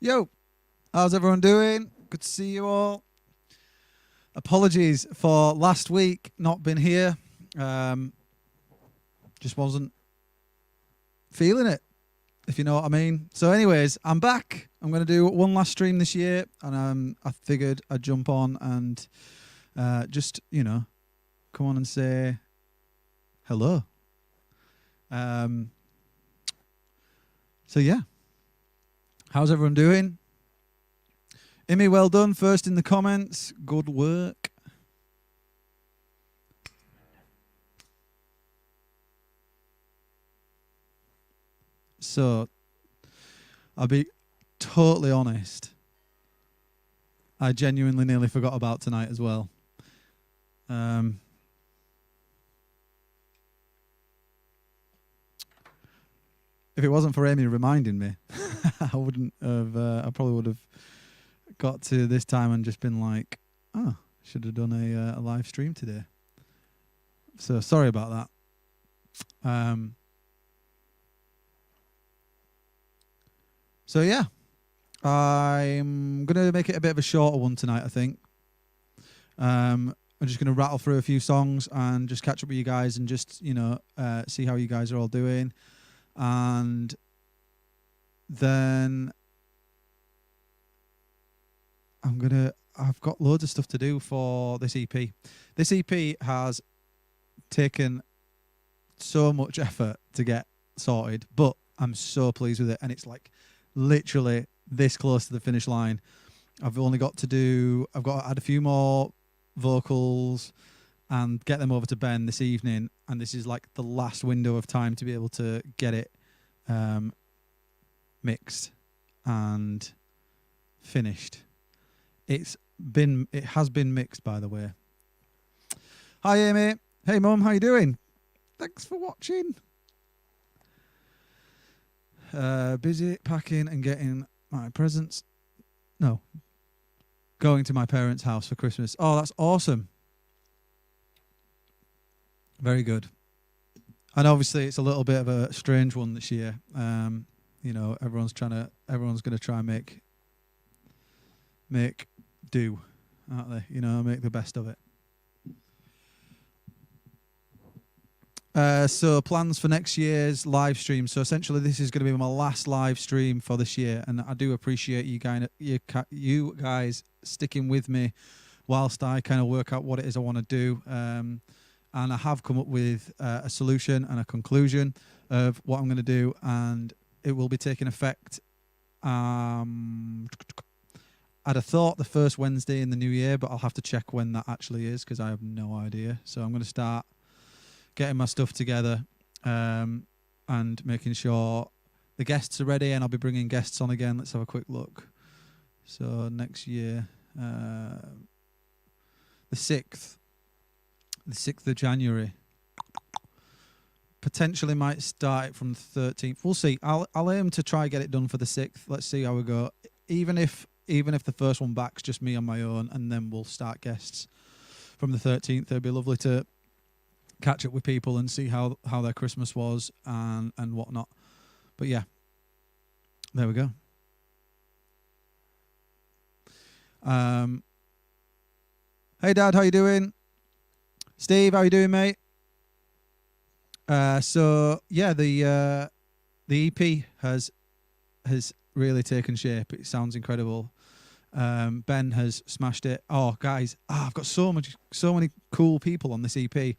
Yo, how's everyone doing? Good to see you all. Apologies for last week not being here. Just wasn't feeling it, if you know what I mean. So anyways, I'm back. I'm going to do one last stream this year, and I figured I'd jump on and just, come on and say hello. So yeah, how's everyone doing? Imi, well done. First in the comments. Good work. So, I'll be totally honest. I genuinely nearly forgot about tonight as well. If it wasn't for Amy reminding me, I wouldn't have. I probably would have got to this time and just been like, "Oh, should have done a live stream today." So sorry about that. So yeah, I'm gonna make it a bit of a shorter one tonight, I think. I'm just gonna rattle through a few songs and just catch up with you guys and just see how you guys are all doing, and then I've got loads of stuff to do for this EP. This EP has taken so much effort to get sorted, but I'm so pleased with it, and it's like literally this close to the finish line. I've got to add a few more vocals and get them over to Ben this evening, and this is like the last window of time to be able to get it mixed and finished. It has been mixed, by the way. Hi Amy. Hey Mum, how you doing? Thanks for watching. Busy packing and getting my presents. No. Going to my parents' house for Christmas. Oh, that's awesome. Very good. And obviously it's a little bit of a strange one this year. Everyone's going to try and make do, aren't they? Make the best of it. So plans for next year's live stream. So essentially this is going to be my last live stream for this year, and I do appreciate you guys sticking with me whilst I kind of work out what it is I want to do. And I have come up with a solution and a conclusion of what I'm going to do, and it will be taking effect I'd have thought the first Wednesday in the new year, but I'll have to check when that actually is because I have no idea. So I'm going to start getting my stuff together and making sure the guests are ready, and I'll be bringing guests on again. Let's have a quick look. So next year, the 6th of January. Potentially might start it from the 13th. We'll see. I'll aim to try get it done for the 6th. Let's see how we go. Even if the first one back's just me on my own, and then we'll start guests from the 13th. It'd be lovely to catch up with people and see how their Christmas was and whatnot. But yeah, there we go. Hey Dad, how you doing? Steve, how you doing, mate? So yeah, the EP has really taken shape. It sounds incredible. Ben has smashed it. Oh guys, I've got so many cool people on this EP.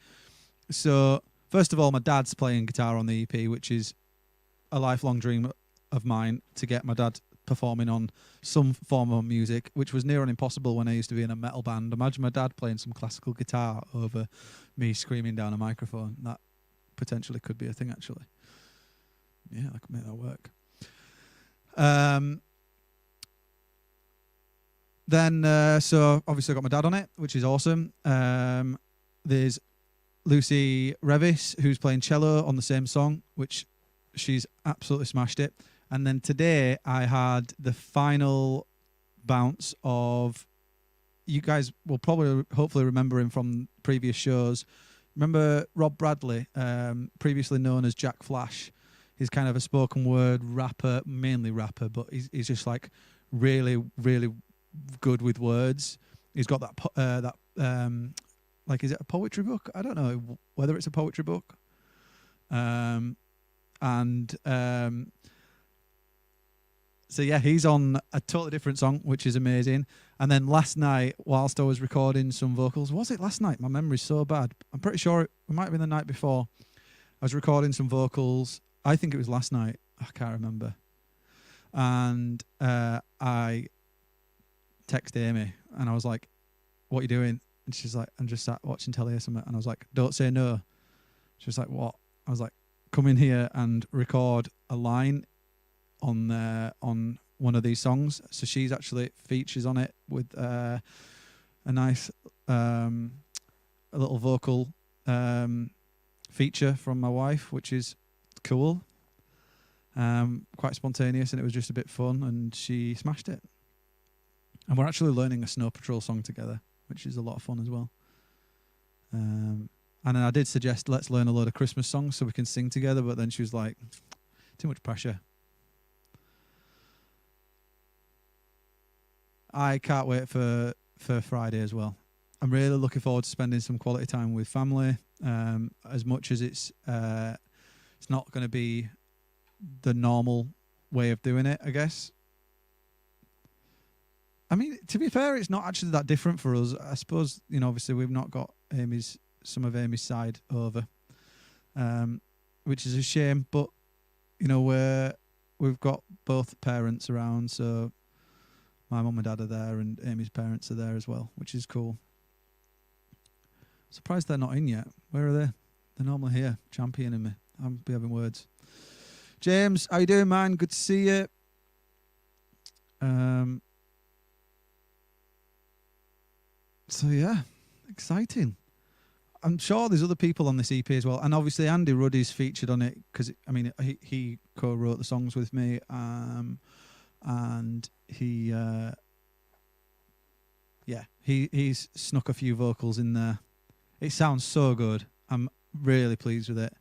So first of all, my dad's playing guitar on the EP, which is a lifelong dream of mine, to get my dad performing on some form of music, which was near on impossible when I used to be in a metal band. Imagine my dad playing some classical guitar over me screaming down a microphone. That potentially could be a thing, actually. Yeah, I could make that work. So obviously I got my dad on it, which is awesome. There's Lucy Revis, who's playing cello on the same song, which she's absolutely smashed it. And then today I had the final bounce of, you guys will probably hopefully remember him from previous shows. Remember Rob Bradley, previously known as Jack Flash? He's kind of a spoken word rapper, mainly rapper, but he's just like really, really good with words. He's got like, is it a poetry book? I don't know whether it's a poetry book. And so yeah, he's on a totally different song, which is amazing. And then last night, whilst I was recording some vocals, was it last night? My memory's so bad. I'm pretty sure it might have been the night before. I was recording some vocals. I think it was last night. I can't remember. And I texted Amy and I was like, "What are you doing?" And she's like, "I'm just sat watching telly or something." And I was like, "Don't say no." She was like, "What?" I was like, "Come in here and record a line on one of these songs." So she's actually features on it with a nice a little vocal feature from my wife, which is cool. Quite spontaneous, and it was just a bit fun, and she smashed it. And we're actually learning a Snow Patrol song together, which is a lot of fun as well. And then I did suggest let's learn a load of Christmas songs so we can sing together, but then she was like, too much pressure. I can't wait for Friday as well. I'm really looking forward to spending some quality time with family. As much as it's not going to be the normal way of doing it, I guess. I mean, to be fair, it's not actually that different for us. I suppose, obviously we've not got some of Amy's side over, which is a shame. But we've got both parents around, so my mum and dad are there, and Amy's parents are there as well, which is cool. Surprised they're not in yet. Where are they? They're normally here, championing me. I'll be having words. James, how you doing, man? Good to see you. So yeah, exciting. I'm sure there's other people on this EP as well, and obviously Andy Ruddy's featured on it because he co-wrote the songs with me, and he's snuck a few vocals in there. It sounds so good. I'm really pleased with it.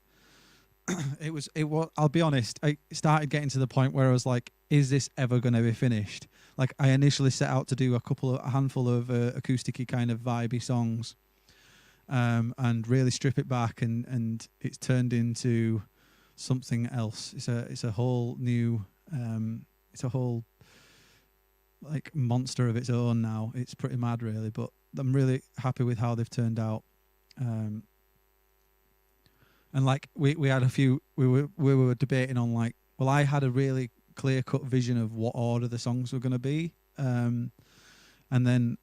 It was. I'll be honest. I started getting to the point where I was like, "Is this ever going to be finished?" Like, I initially set out to do a handful of acousticy kind of vibey songs, and really strip it back, and it's turned into something else. It's a whole new. It's a whole like monster of its own now. It's pretty mad, really. But I'm really happy with how they've turned out. And like we had a few, we were debating on like, well, I had a really clear cut vision of what order the songs were going to be, and then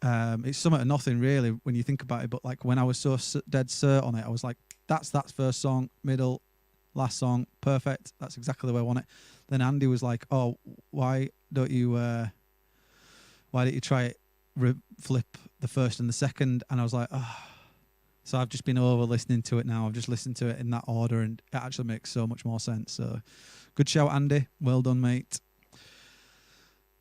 it's something to nothing really when you think about it. But like when I was so dead cert on it, I was like, that's first song, middle, last song, perfect. That's exactly the way I want it. Then Andy was like, oh, why don't you try it, flip the first and the second? And I was like, oh. So I've just been over listening to it now. I've just listened to it in that order, and it actually makes so much more sense. So good shout, Andy. Well done, mate.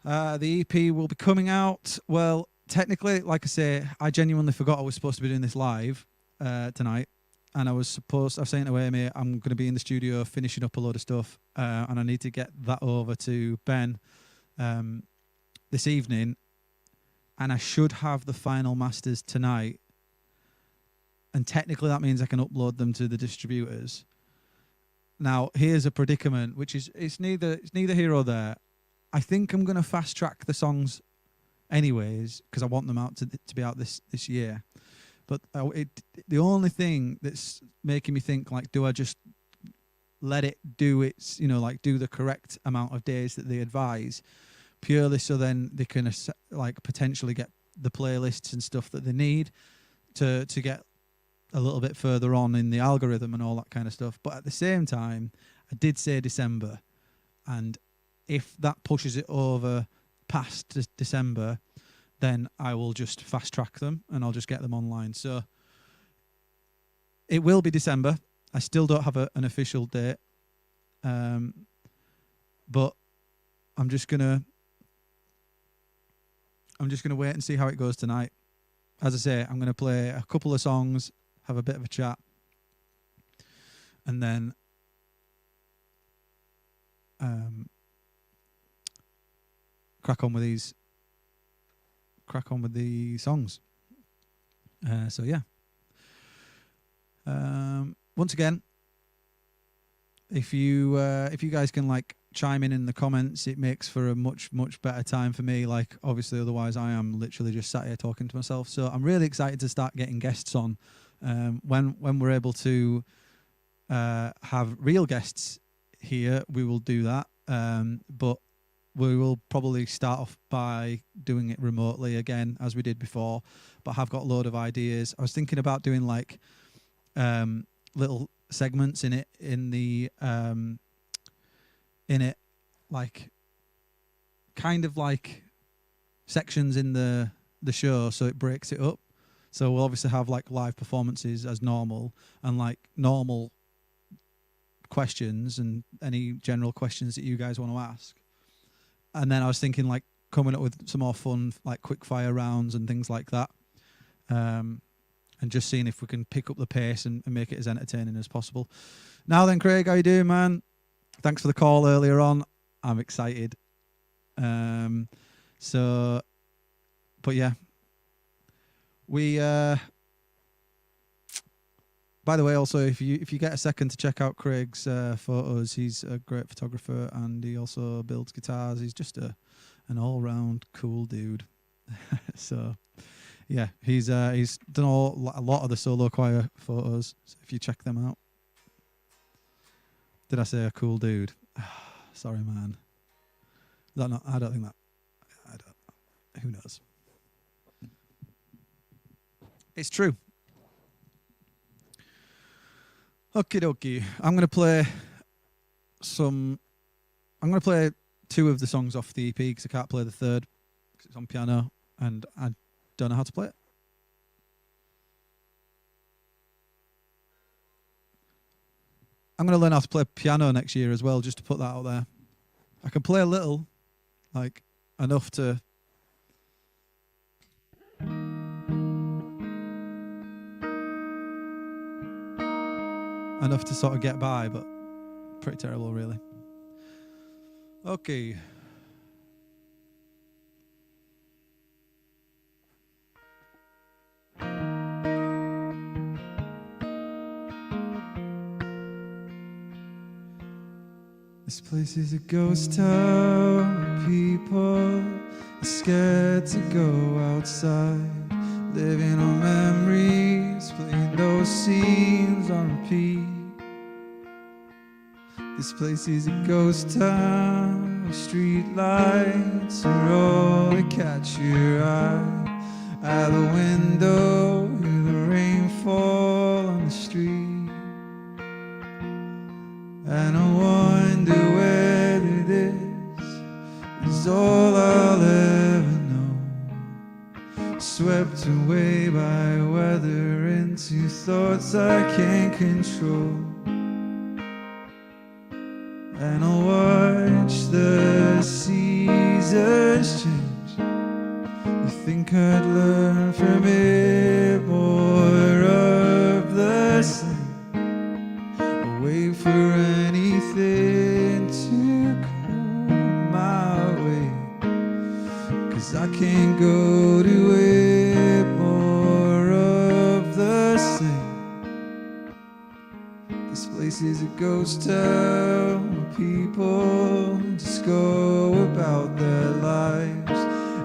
The EP will be coming out. Well, technically, like I say, I genuinely forgot I was supposed to be doing this live tonight. And I was saying to Amy, I'm going to be in the studio finishing up a load of stuff, and I need to get that over to Ben this evening. And I should have the final masters tonight. And technically that means I can upload them to the distributors. Now, here's a predicament, which is it's neither here or there. I think I'm going to fast track the songs anyways because I want them out to be out this year. But the only thing that's making me think, like, do I just let it do its, like do the correct amount of days that they advise, purely so then they can like potentially get the playlists and stuff that they need to get a little bit further on in the algorithm and all that kind of stuff. But at the same time, I did say December, and if that pushes it over past December, then I will just fast track them and I'll just get them online. So it will be December. I still don't have an official date, but I'm just gonna wait and see how it goes tonight. As I say, I'm gonna play a couple of songs, have a bit of a chat, and then crack on with the songs. So yeah. Once again, if you guys can like chime in the comments, it makes for a much better time for me. Like obviously, otherwise I am literally just sat here talking to myself. So I'm really excited to start getting guests on. When we're able to have real guests here, we will do that. But we will probably start off by doing it remotely again, as we did before. But I have got a load of ideas. I was thinking about doing like little segments in it, like kind of like sections in the show, so it breaks it up. So we'll obviously have like live performances as normal, and like normal questions and any general questions that you guys want to ask. And then I was thinking like coming up with some more fun like quick fire rounds and things like that, and just seeing if we can pick up the pace and make it as entertaining as possible. Now then, Craig, how you doing, man? Thanks for the call earlier on. I'm excited. But yeah, we by the way, also if you get a second to check out Craig's photos, he's a great photographer and he also builds guitars. He's just an all-round cool dude. So yeah, he's done a lot of the solo choir photos. So if you check them out. Did I say a cool dude? Sorry, man. I don't think that. Who knows? It's true. Okie dokie. I'm going to play two of the songs off the EP because I can't play the third because it's on piano and I don't know how to play it. I'm going to learn how to play piano next year as well, just to put that out there. I can play a little, like enough to sort of get by, but pretty terrible, really. Okay. This place is a ghost town. People are scared to go outside, living on memories, playing those scenes on repeat. This place is a ghost town. Street lights are all that catch your eye. Out the window, hear the rain fall on the street. And I wonder whether this is all I'll ever know. Swept away by weather into thoughts I can't control. And I'll watch the seasons change. You think I'd learn from it more of the same? Wait for anything to come my way, 'cause I can't go to it, more of the same. This place is a ghost town where people just go about their lives,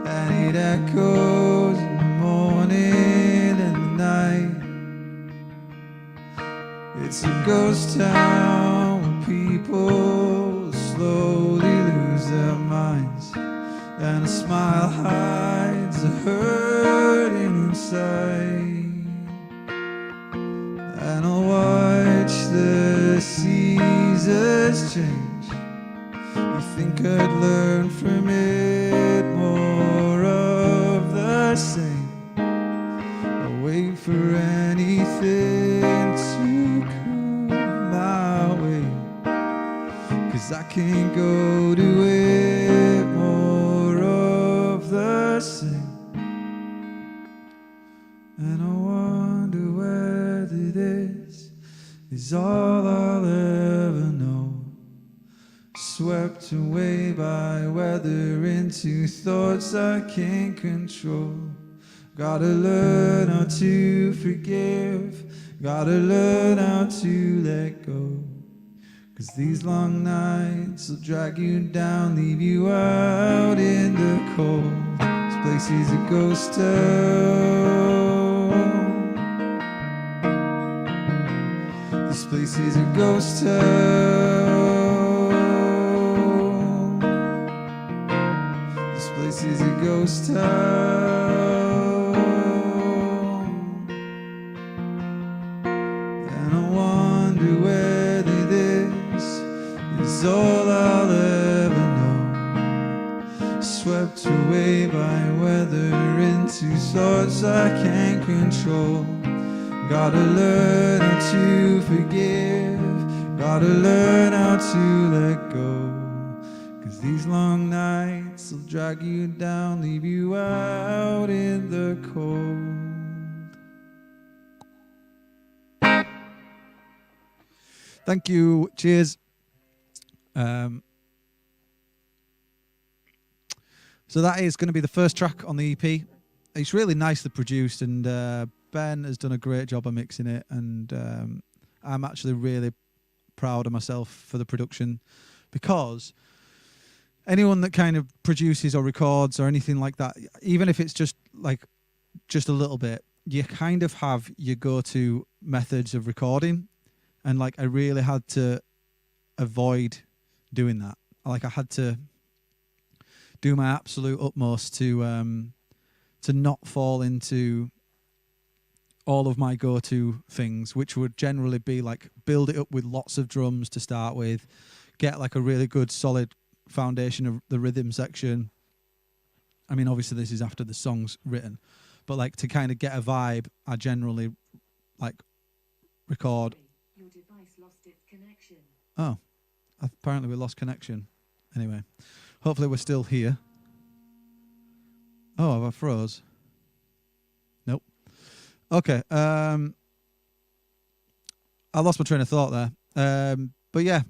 and it echoes in the morning and the night. It's a ghost town where people slowly lose their minds, and a smile hides the hurting inside. And I'll watch the seasons change. You think I'd learn from it, more of the same? I'll wait for anything to come my way, 'cause I can't go to it, more of the same. And I wonder whether this is all I'll ever know. swept away by weather into thoughts I can't control. Gotta learn how to forgive, gotta learn how to let go. 'Cause these long nights will drag you down, leave you out in the cold. This place is a ghost town. This place is a ghost town. This place is a ghost town. And I wonder whether this is all I'll ever know. Swept away by weather into thoughts I can't control. Gotta learn how to forgive, gotta learn how to let go. 'Cause these long nights will drag you down, leave you out in the cold. Thank you. Cheers. So that is going to be the first track on the EP. It's really nicely produced, and Ben has done a great job of mixing it, and I'm actually really proud of myself for the production, because anyone that kind of produces or records or anything like that, even if it's just a little bit, you kind of have your go-to methods of recording, and like I really had to avoid doing that. Like I had to do my absolute utmost to not fall into all of my go-to things, which would generally be like build it up with lots of drums to start with, get like a really good solid foundation of the rhythm section. I mean, obviously this is after the song's written, but like to kind of get a vibe, I generally like record. Your device lost its connection. Oh, apparently we lost connection. Anyway, hopefully we're still here. Oh, have I froze? Nope. Okay. I lost my train of thought there. But yeah,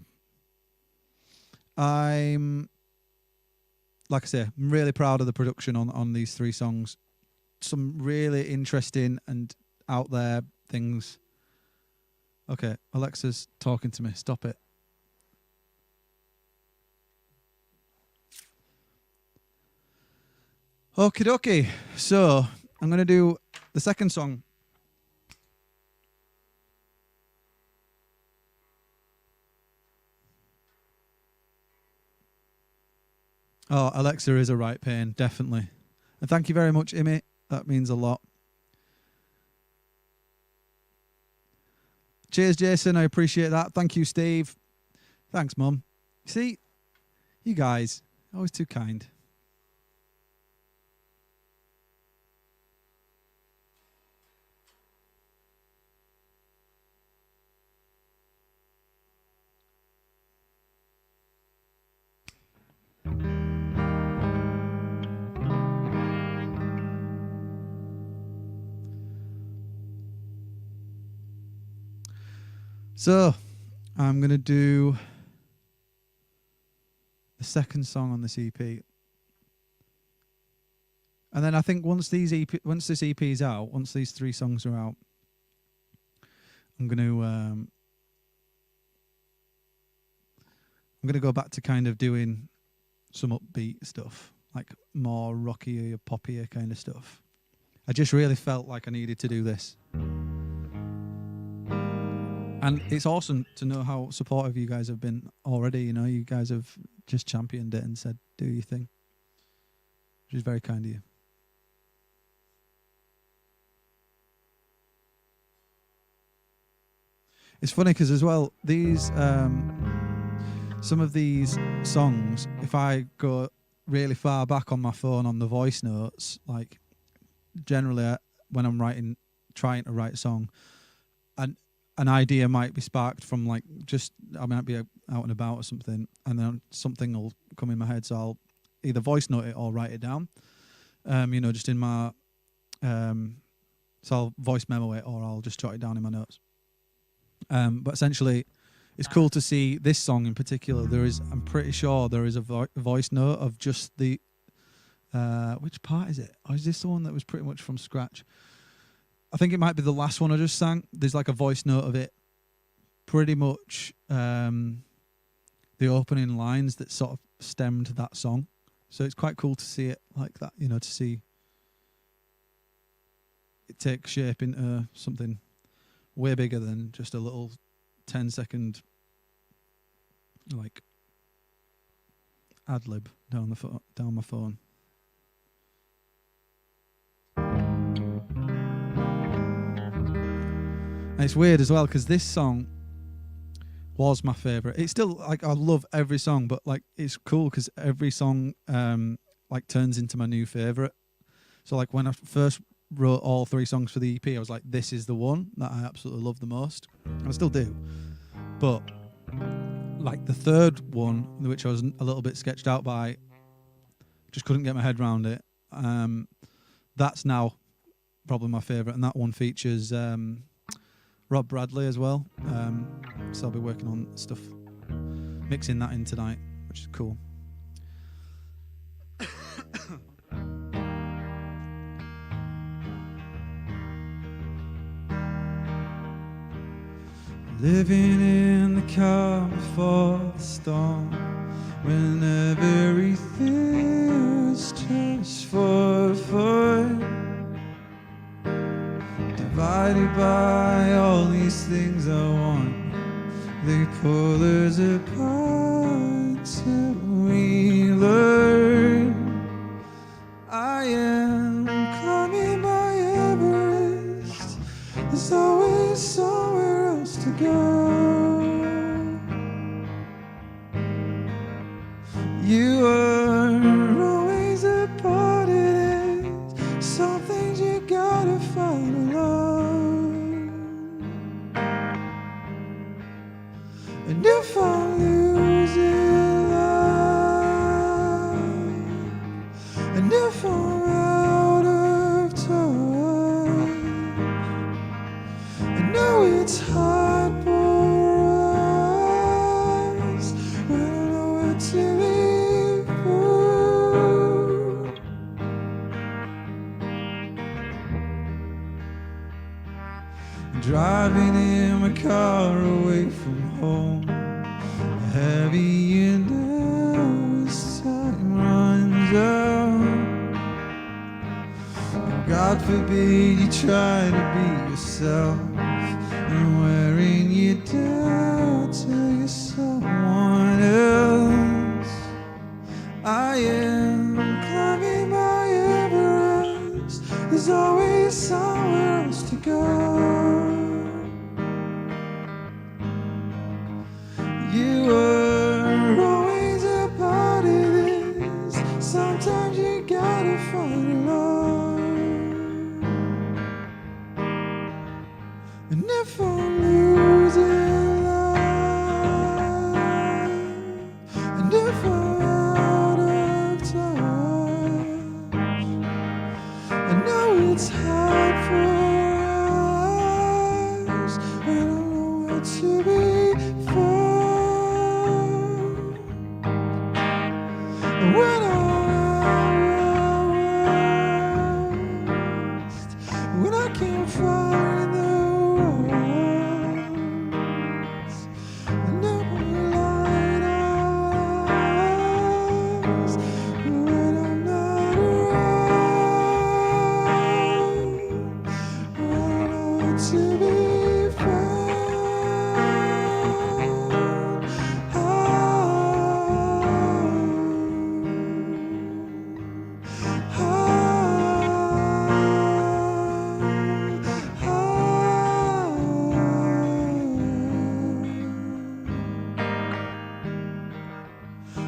I'm, like I say, I'm really proud of the production on these three songs. Some really interesting and out there things. Okay, Alexa's talking to me. Stop it. Okie dokie. So I'm going to do the second song. Oh, Alexa is a right pain, definitely. And thank you very much, Imi. That means a lot. Cheers, Jason. I appreciate that. Thank you, Steve. Thanks, Mum. See, you guys, always too kind. So, I'm going to do the second song on this EP. And then I think once this EP is out, once these three songs are out, I'm going to go back to kind of doing some upbeat stuff, like more rockier, poppier kind of stuff. I just really felt like I needed to do this. And it's awesome to know how supportive you guys have been already. You know, you guys have just championed it and said, do your thing, which is very kind of you. It's funny because as well, these some of these songs, if I go really far back on my phone on the voice notes, like generally when I'm trying to write a song, an idea might be sparked from like just I might be out and about or something, and then something will come in my head, so I'll either voice note it or write it down. Just in my so I'll voice memo it or I'll just jot it down in my notes. But essentially, it's cool to see this song in particular. I'm pretty sure there is a voice note of just the which part is it? Or is this the one that was pretty much from scratch? I think it might be the last one I just sang. There's like a voice note of it, pretty much the opening lines that sort of stemmed that song. So it's quite cool to see it like that, you know, to see it take shape into something way bigger than just a little 10-second like ad lib down my phone. And it's weird as well because this song was my favorite. It's still like I love every song, but like it's cool because every song like turns into my new favorite. So like when I first wrote all 3 songs for the EP, I was like, this is the one that I absolutely love the most. I still do, but like the third one, which I was a little bit sketched out by, just couldn't get my head around it. That's now probably my favorite, and that one features Rob Bradley as well. So I'll be working on stuff, mixing that in tonight, which is cool. Living in the car before the storm, when everything was just for fun, divided by all these things I want. They pull us apart till we learn. I am climbing my Everest. There's always somewhere else to go. You are always a part of it. Some things you gotta fight alone. And if I lose in love, and if I'm out of touch, I know it's hard for us. We don't know what to live for. Driving in my car away from home, heavy and now as time runs out. God forbid you try to be yourself, and wearing you down till you're someone else. I am climbing my Everest. There's always somewhere else to go. You are always a part of this. Sometimes you gotta fight alone. And if I lose in love, and if I'm out of touch, I know it's hard for us. I don't know what to be for. When I'm lost, when I can't find the words, and never light eyes, when I'm not around, I don't know what to be found.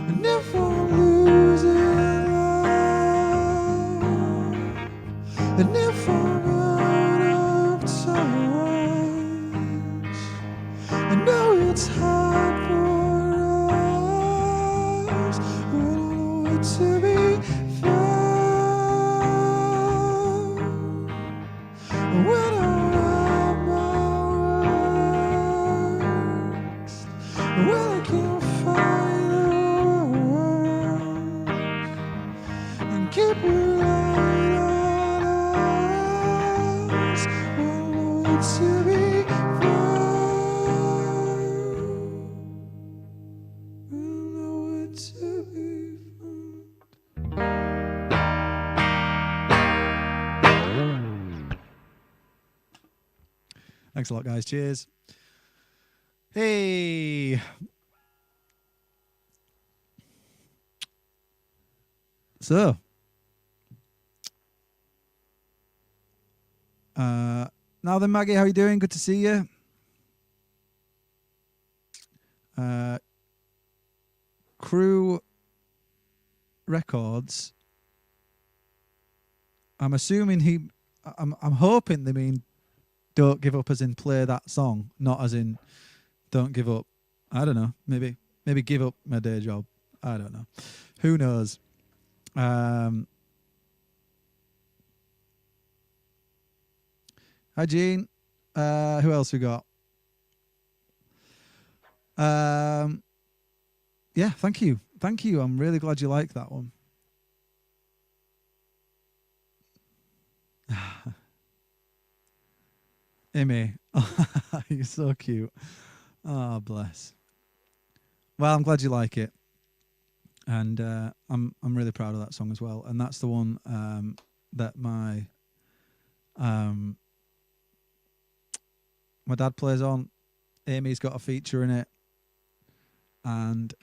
And if I'm losing love, and if I'm out of touch, I know it's hard for us. We don't know what to be found. When I write my words, Thanks a lot, guys. Cheers. Hey. So, now then, Maggie, how you doing? Good to see you. Crew Records. I'm assuming I'm hoping they mean don't give up as in play that song, not as in don't give up. I don't know. Maybe give up my day job. I don't know. Who knows? Hi, Gene. Who else we got? Yeah, thank you. I'm really glad you like that one. Amy, you're so cute. Oh, bless. Well, I'm glad you like it, and I'm really proud of that song as well. And that's the one that my dad plays on. Amy's got a feature in it, and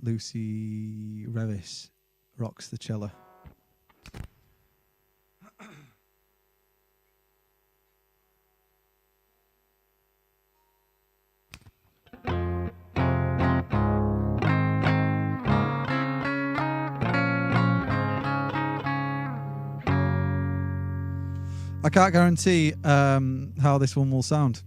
Lucy Revis rocks the cello. I can't guarantee how this one will sound.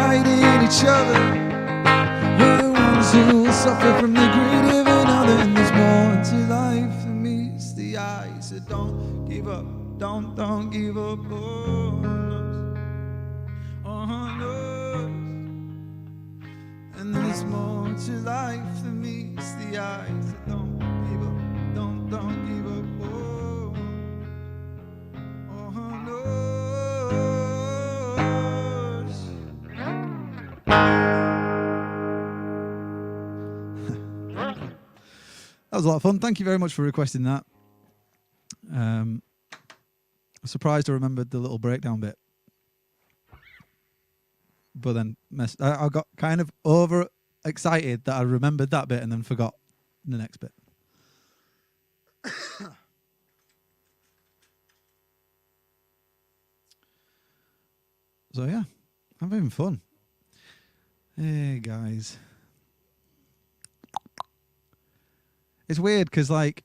fighting each other. We're the ones who will suffer from the greed of another. And there's more to life than meets the eye. So don't give up, don't give up on us. And there's more to life than meets the eye. So don't give up, don't give up on us. That was a lot of fun. Thank you very much for requesting that. I'm surprised I remembered the little breakdown bit. But then I got kind of over excited that I remembered that bit and then forgot the next bit. So yeah, I'm having fun. Hey guys. It's weird because like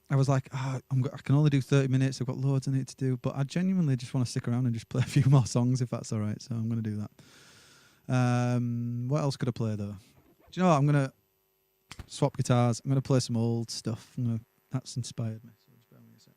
I was like, I can only do 30 minutes. I've got loads I need to do, but I genuinely just want to stick around and just play a few more songs if that's all right. So I'm going to do that. What else could I play though? Do you know what? I'm going to swap guitars. I'm going to play some old stuff. That's inspired me. So just bear with me a sec.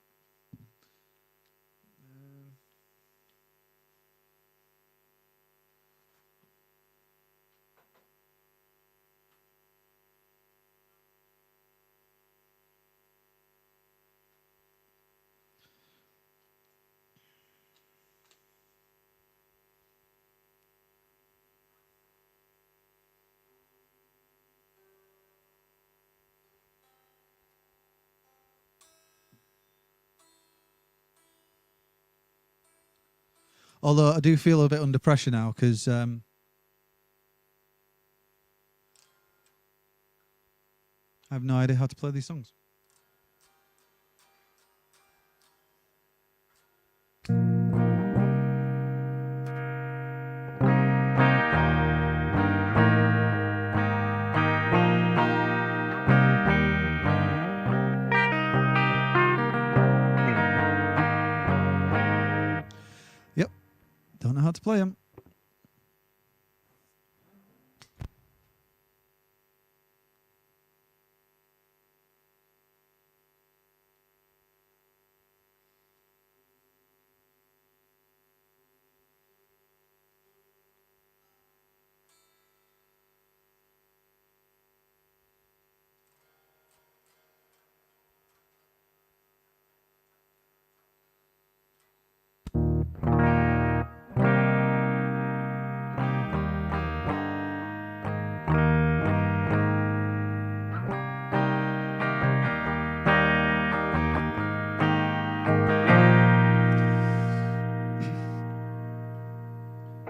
Although I do feel a bit under pressure now because I have no idea how to play these songs. Yep, don't know how to play them.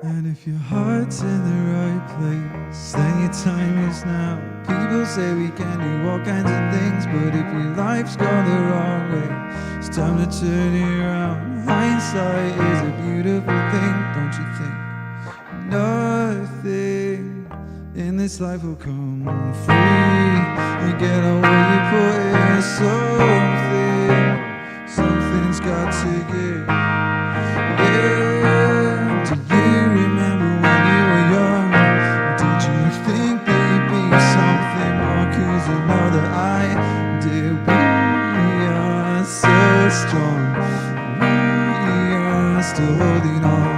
And if your heart's in the right place, then your time is now. People say we can do all kinds of things, but if your life's gone the wrong way, it's time to turn it around. Hindsight is a beautiful thing, don't you think? Nothing in this life will come free. You get on what you put in. Something's got to give. Yeah. Do you remember when you were young? Did you think there'd be something more? 'Cause I know that I did. We are so strong. We are still holding on.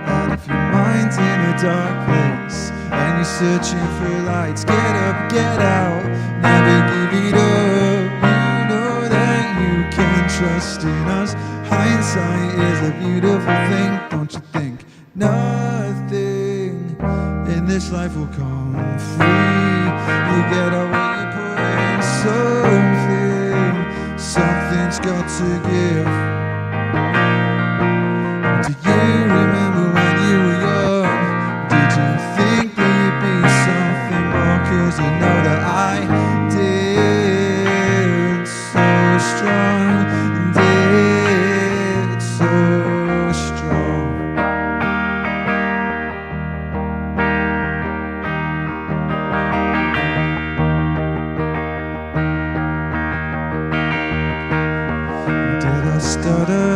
And if your mind's in a dark place and you're searching for lights, get up, get out, never give it up. You know that you can trust in us. Hindsight is a beautiful thing, don't you think? Nothing in this life will come free. You get out what you put in. Something's got to give. Do you remember when you were young? Did you think there'd be something more? 'Cause I know that I did. So strong, did so strong. Did I stutter?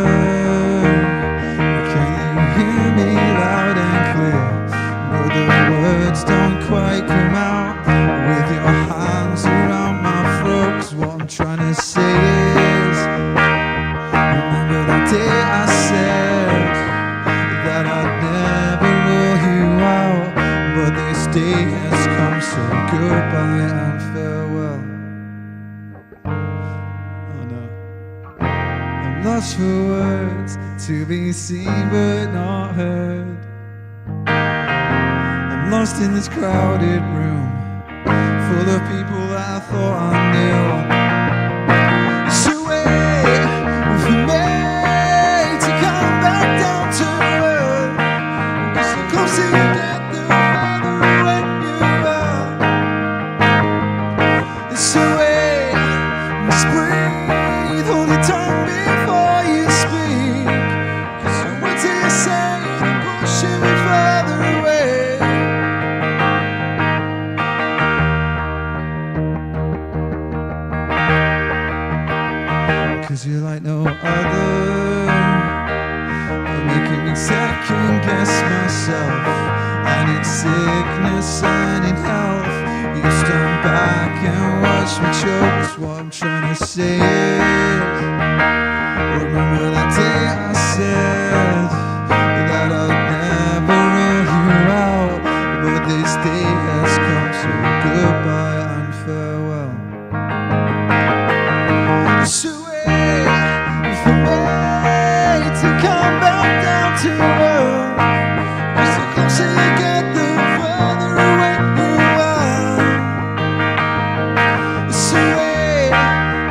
lost for words to be seen but not heard. I'm lost in this crowded room full of people that I thought I knew. It's a way for me to come back down to earth. 'Cause the closer you get, the farther away you are. It's a way, just breathe, hold your tongue before you speak. 'Cause the words that you say, they're pushing me farther away. Cause you're like no other, you're making me second guess myself. And in sickness and in health, you stand back and watch me choke. That's what I'm trying to say is, remember that day I said that I'd never rule you out. But this day has come, so goodbye and farewell. It's a way for me to come back down to earth. 'Cause the closer you get, the further away you are. It's a way,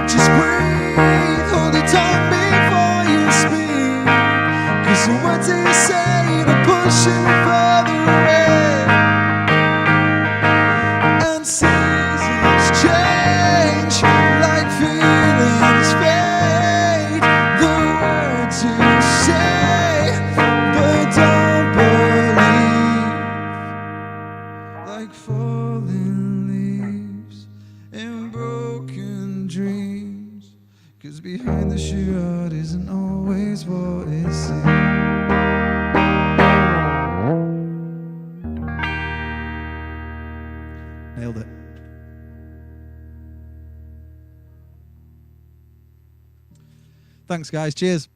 just breathe, hold your tongue before you speak. 'Cause the words that you say, they're pushing me further away. And seasons change like feelings fade. The words you say but don't believe, like falling leaves in broken dreams. 'Cause behind the charade isn't always what it seems. Nailed it. Thanks, guys. Cheers.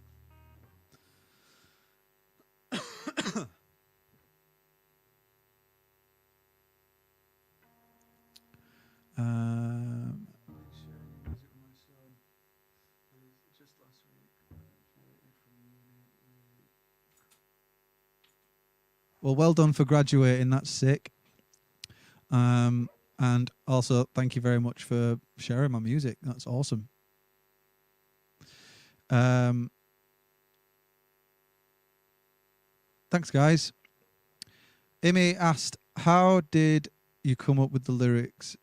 Well done for graduating. That's sick. And also, thank you very much for sharing my music. That's awesome. Thanks, guys. Imi asked, how did you come up with the lyrics?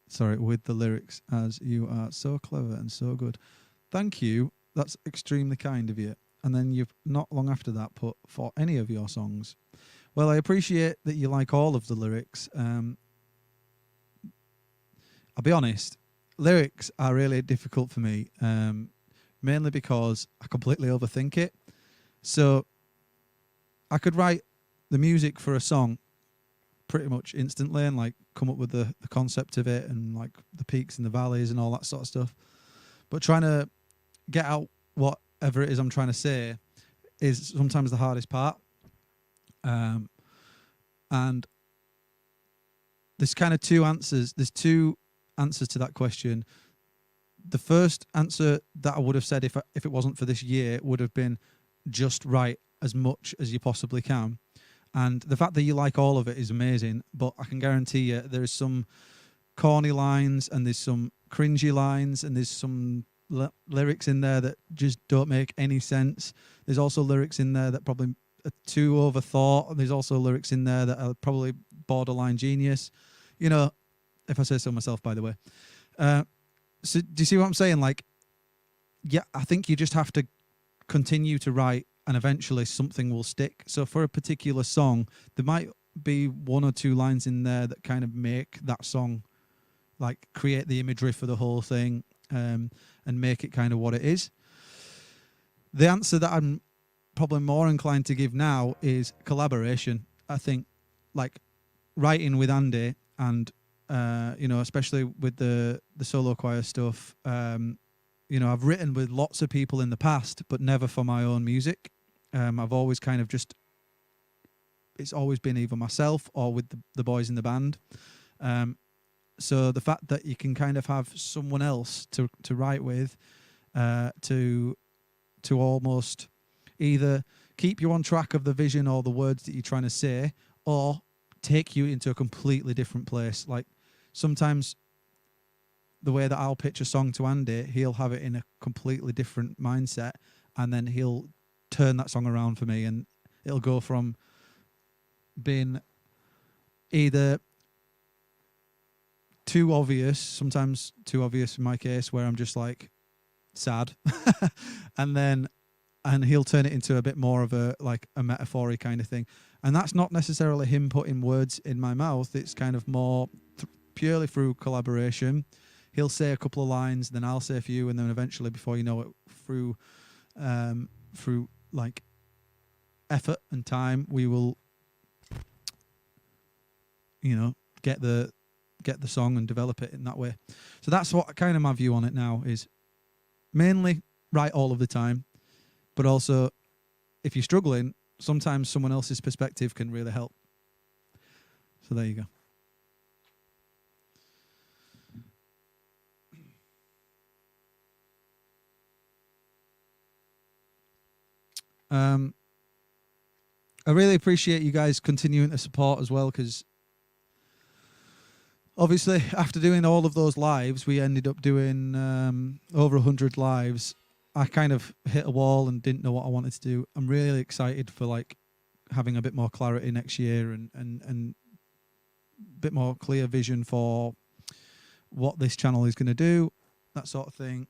Sorry, with the lyrics, as you are so clever and so good. Thank you. That's extremely kind of you. And then you've not long after that put, for any of your songs. Well, I appreciate that you like all of the lyrics. I'll be honest, lyrics are really difficult for me, mainly because I completely overthink it. So I could write the music for a song pretty much instantly and like come up with the concept of it and like the peaks and the valleys and all that sort of stuff. But trying to get out whatever it is I'm trying to say is sometimes the hardest part. And there's kind of two answers. There's two answers to that question. The first answer that I would have said if it wasn't for this year would have been just write as much as you possibly can. And the fact that you like all of it is amazing, but I can guarantee you there is some corny lines and there's some cringy lines and there's some lyrics in there that just don't make any sense. There's also lyrics in there that probably are too overthought. There's also lyrics in there that are probably borderline genius. You know, if I say so myself, by the way. So do you see what I'm saying? Like, yeah, I think you just have to continue to write and eventually something will stick. So for a particular song, there might be one or two lines in there that kind of make that song, like create the imagery for the whole thing, and make it kind of what it is. The answer that I'm probably more inclined to give now is collaboration. I think like writing with Andy and you know, especially with the solo choir stuff, you know, I've written with lots of people in the past, but never for my own music. I've always kind of just, it's always been either myself or with the boys in the band. So the fact that you can kind of have someone else to write with, to to almost either keep you on track of the vision or the words that you're trying to say, or take you into a completely different place. Like sometimes the way that I'll pitch a song to Andy, he'll have it in a completely different mindset, and then he'll turn that song around for me, and it'll go from being either too obvious, sometimes too obvious in my case, where I'm just like sad, and he'll turn it into a bit more of a like a metaphor kind of thing. And that's not necessarily him putting words in my mouth. It's kind of more purely through collaboration. He'll say a couple of lines, then I'll say a few, and then eventually, before you know it, through like effort and time, we will, get the song and develop it in that way. So that's what kind of my view on it now is: mainly write all of the time, but also if you're struggling, sometimes someone else's perspective can really help. So there you go. I really appreciate you guys continuing to support as well, because obviously after doing all of those lives, we ended up doing over 100 lives. I kind of hit a wall and didn't know what I wanted to do. I'm really excited for like having a bit more clarity next year and a bit more clear vision for what this channel is going to do, that sort of thing.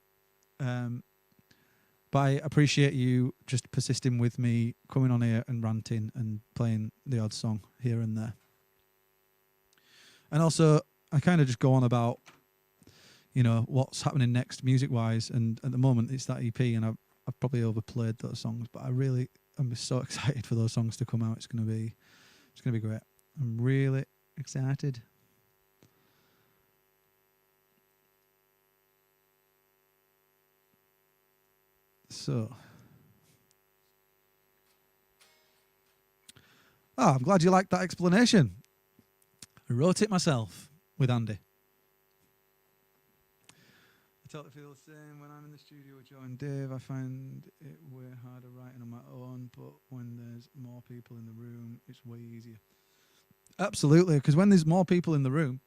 But I appreciate you just persisting with me, coming on here and ranting and playing the odd song here and there. And also, I kind of just go on about, what's happening next music-wise. And at the moment, it's that EP, and I've probably overplayed those songs. But I'm so excited for those songs to come out. It's gonna be great. I'm really excited. So, I'm glad you liked that explanation. I wrote it myself with Andy. I totally feel the same when I'm in the studio with Joe and Dave. I find it way harder writing on my own, but when there's more people in the room, it's way easier. Absolutely, because when there's more people in the room,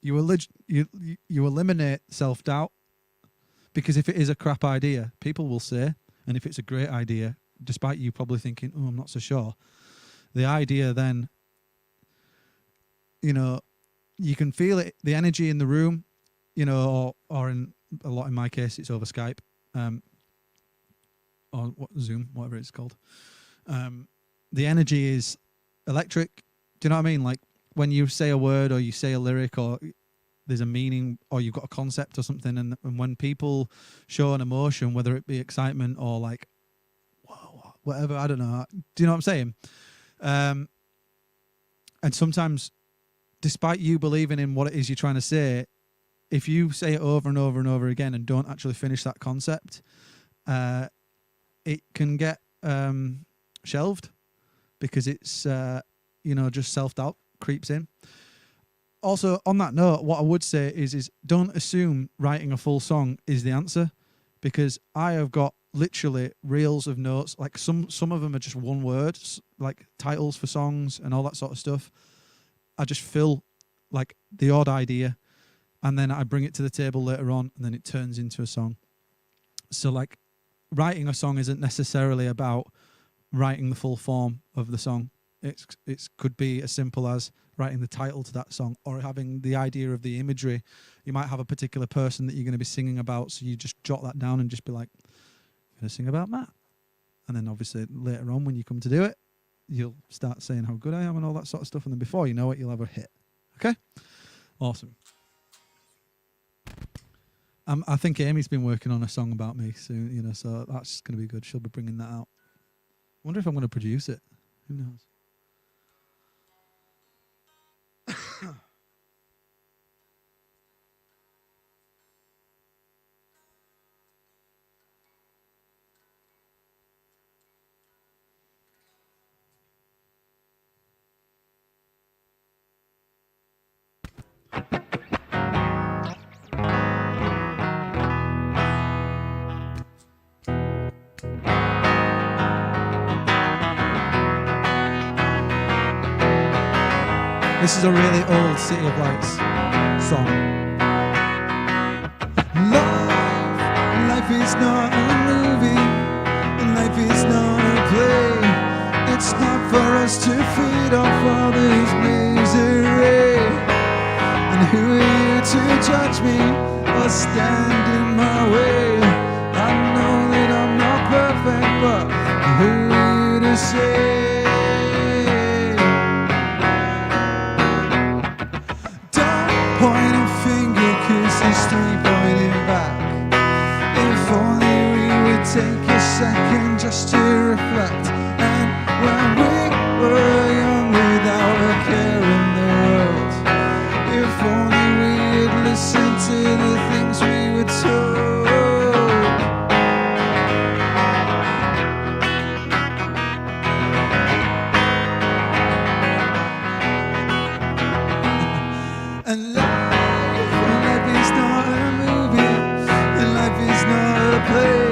you eliminate self-doubt. Because if it is a crap idea, people will say, and if it's a great idea, despite you probably thinking, I'm not so sure, the idea then, you can feel it, the energy in the room, or in my case, it's over Skype, or Zoom, whatever it's called. The energy is electric. Do you know what I mean? Like when you say a word or you say a lyric or there's a meaning or you've got a concept or something, and when people show an emotion, whether it be excitement or like whoa, whatever, I don't know, do you know what I'm saying? And sometimes, despite you believing in what it is you're trying to say, if you say it over and over and over again and don't actually finish that concept, it can get shelved because it's just self-doubt creeps in. Also, on that note, what I would say is don't assume writing a full song is the answer, because I have got literally reels of notes. Like some of them are just one word, like titles for songs and all that sort of stuff. I just fill like the odd idea, and then I bring it to the table later on, and then it turns into a song. So like writing a song isn't necessarily about writing the full form of the song. It could be as simple as writing the title to that song or having the idea of the imagery. You might have a particular person that you're going to be singing about, so you just jot that down and just be like, I'm going to sing about Matt. And then obviously later on when you come to do it, you'll start saying how good I am and all that sort of stuff, and then before you know it, you'll have a hit. Okay? Awesome. I think Amy's been working on a song about me soon, so that's going to be good. She'll be bringing that out. I wonder if I'm going to produce it. Who knows? This is a really old City of Lights song. Life is not a movie, and life is not a play. It's not for us to feed off all this misery. And who are you to judge me or stand in my way? I know that I'm not perfect, but who are you to say? Point a finger, 'cause there's 3 pointing back. If only we would take a second just to reflect. And when we were young without a care in the world, if only we'd listen to the things we were told. And life is not a movie, and life is not a play.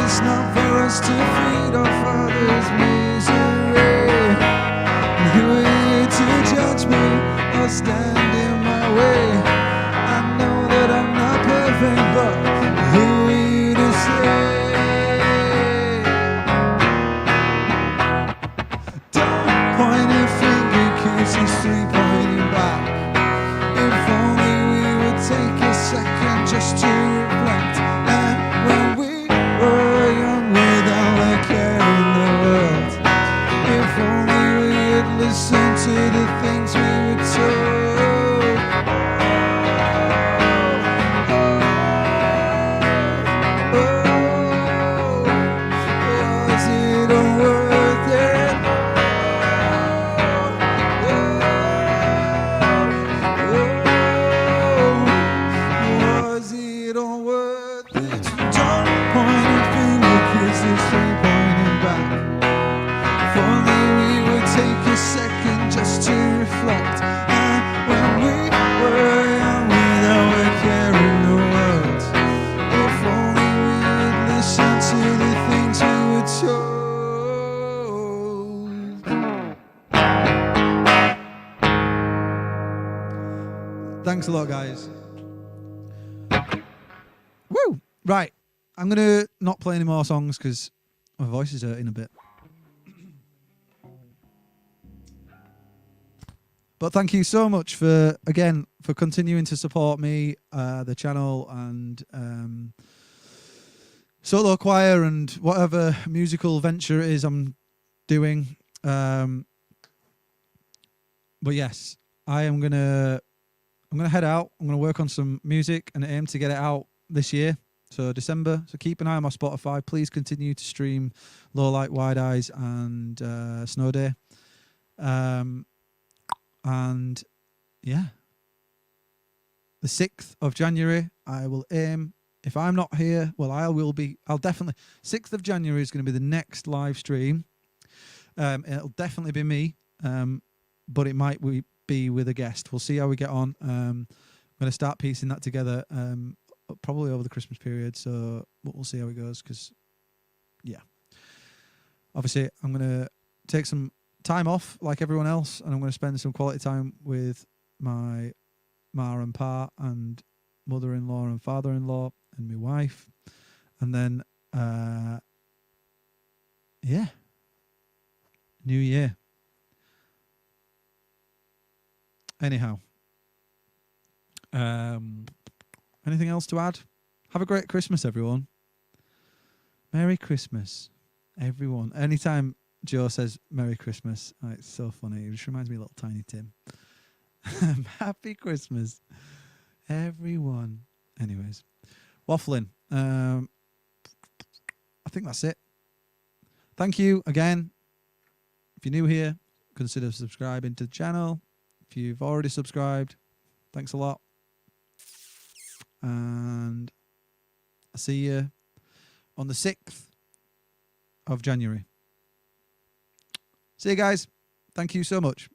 It's not for us to feed off others' misery. And who are you to judge me or stand in my way? I know that I'm not perfect, but who are you to say? Don't point a finger, 'cause there's 3 pointing back. If only we would take a second just to reflect. And when we were young without a care in the world, if only we'd listen to the things we were told. Was it all worth it? Was it all worth it? Don't point a finger, 'cause there's 3 pointing back. If only we would take a second just to reflect. And when we were young without a care in the world, if only we'd listen to the things we were told. Thanks a lot, guys. Woo! Right, I'm going to not play any more songs because my voice is hurting a bit. But thank you so much for continuing to support me, the channel, and solo choir and whatever musical venture it is I'm doing. But yes, I'm gonna head out. I'm gonna work on some music and aim to get it out this year. So December. So keep an eye on my Spotify. Please continue to stream Low Light, Wide Eyes, and Snow Day. And yeah, the 6th of January, I will aim. If I'm not here, well, I'll definitely. 6th of January is going to be the next live stream. It'll definitely be me, but it might be with a guest. We'll see how we get on. I'm going to start piecing that together, probably over the Christmas period. So we'll see how it goes. Because, yeah, obviously, I'm going to take some time off like everyone else, and I'm going to spend some quality time with my ma and pa and mother-in-law and father-in-law and my wife, and then yeah, New Year. Anyhow, anything else to add? Have a great Christmas, everyone. Merry Christmas, everyone. Anytime Joe says Merry Christmas, it's so funny. It just reminds me of little Tiny Tim. Happy Christmas, everyone. Anyways, waffling. I think that's it. Thank you again. If you're new here, consider subscribing to the channel. If you've already subscribed, thanks a lot. And I'll see you on the 6th of January. See you guys. Thank you so much.